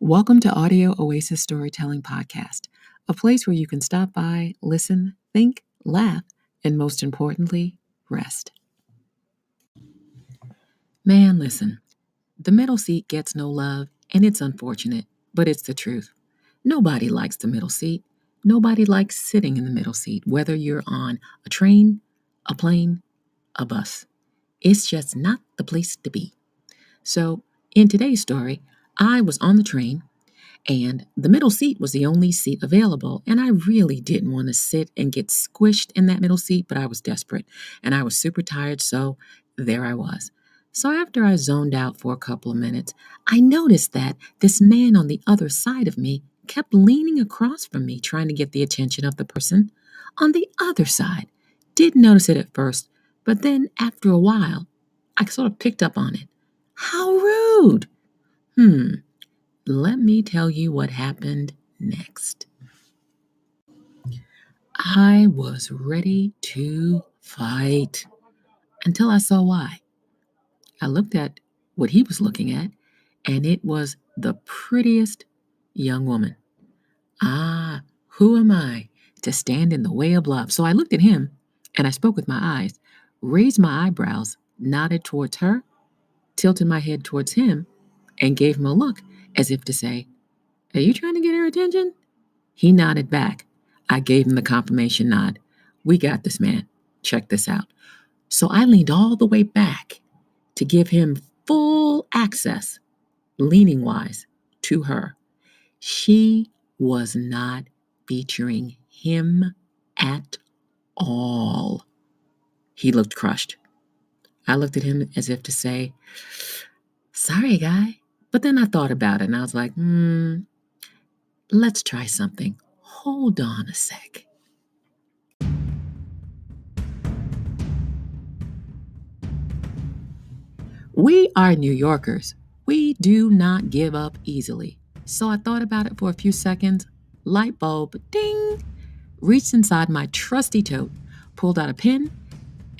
Welcome to Audio Oasis Storytelling Podcast, a place where you can stop by, listen, think, laugh, and most importantly, rest. Man, listen, the middle seat gets no love, and it's unfortunate, but it's the truth. Nobody likes the middle seat. Nobody likes sitting in the middle seat, whether you're on a train, a plane, a bus. It's just not the place to be. So, in today's story, I was on the train, and the middle seat was the only seat available, and I really didn't want to sit and get squished in that middle seat, but I was desperate, and I was super tired, so there I was. So after I zoned out for a couple of minutes, I noticed that this man on the other side of me kept leaning across from me, trying to get the attention of the person on the other side. Didn't notice it at first, but then after a while, I sort of picked up on it. How rude! Let me tell you what happened next. I was ready to fight until I saw why. I looked at what he was looking at, and it was the prettiest young woman. Who am I to stand in the way of love? So I looked at him, and I spoke with my eyes, raised my eyebrows, nodded towards her, tilted my head towards him, and gave him a look as if to say, "Are you trying to get her attention?" He nodded back. I gave him the confirmation nod. "We got this, man. Check this out." So I leaned all the way back to give him full access, leaning-wise, to her. She was not featuring him at all. He looked crushed. I looked at him as if to say, "Sorry, guy." But then I thought about it, and I was like, let's try something. Hold on a sec. We are New Yorkers. We do not give up easily. So I thought about it for a few seconds. Light bulb, ding! Reached inside my trusty tote, pulled out a pen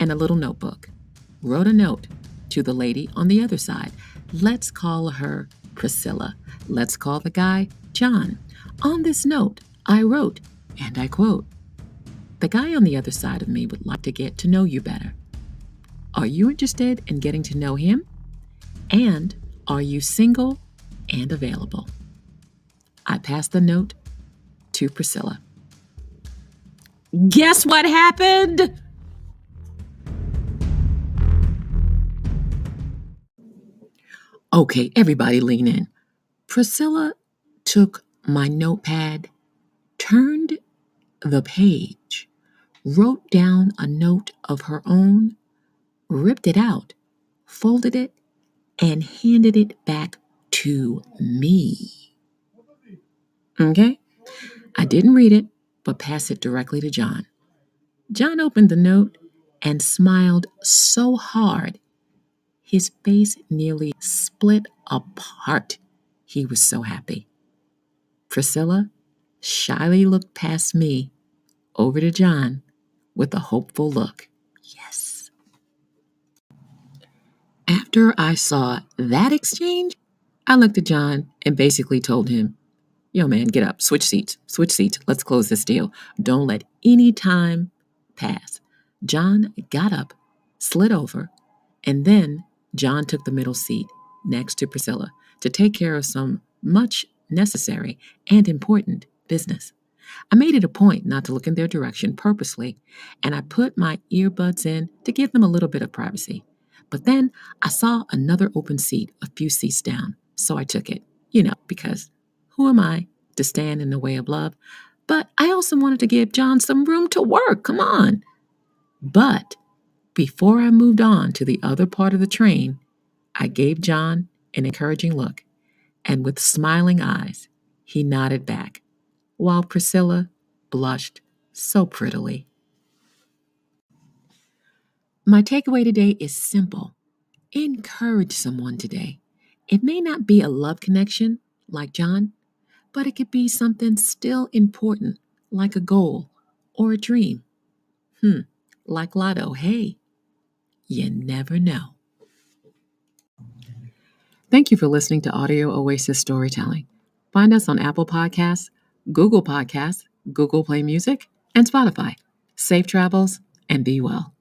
and a little notebook. Wrote a note to the lady on the other side. Let's call her Priscilla. Let's call the guy John. On this note, I wrote, and I quote, "The guy on the other side of me would like to get to know you better. Are you interested in getting to know him? And are you single and available?" I passed the note to Priscilla. Guess what happened? Okay, everybody lean in. Priscilla took my notepad, turned the page, wrote down a note of her own, ripped it out, folded it, and handed it back to me. Okay? I didn't read it, but passed it directly to John. John opened the note and smiled so hard, his face nearly split apart. He was so happy. Priscilla shyly looked past me over to John with a hopeful look. Yes. After I saw that exchange, I looked at John and basically told him, "Yo, man, get up, switch seats, let's close this deal. Don't let any time pass." John got up, slid over, and then John took the middle seat next to Priscilla to take care of some much necessary and important business. I made it a point not to look in their direction purposely, and I put my earbuds in to give them a little bit of privacy. But then I saw another open seat a few seats down, so I took it, because who am I to stand in the way of love? But I also wanted to give John some room to work. Come on. But before I moved on to the other part of the train, I gave John an encouraging look, and with smiling eyes, he nodded back, while Priscilla blushed so prettily. My takeaway today is simple. Encourage someone today. It may not be a love connection like John, but it could be something still important like a goal or a dream. Like Lotto, hey, you never know. Thank you for listening to Audio Oasis Storytelling. Find us on Apple Podcasts, Google Podcasts, Google Play Music, and Spotify. Safe travels and be well.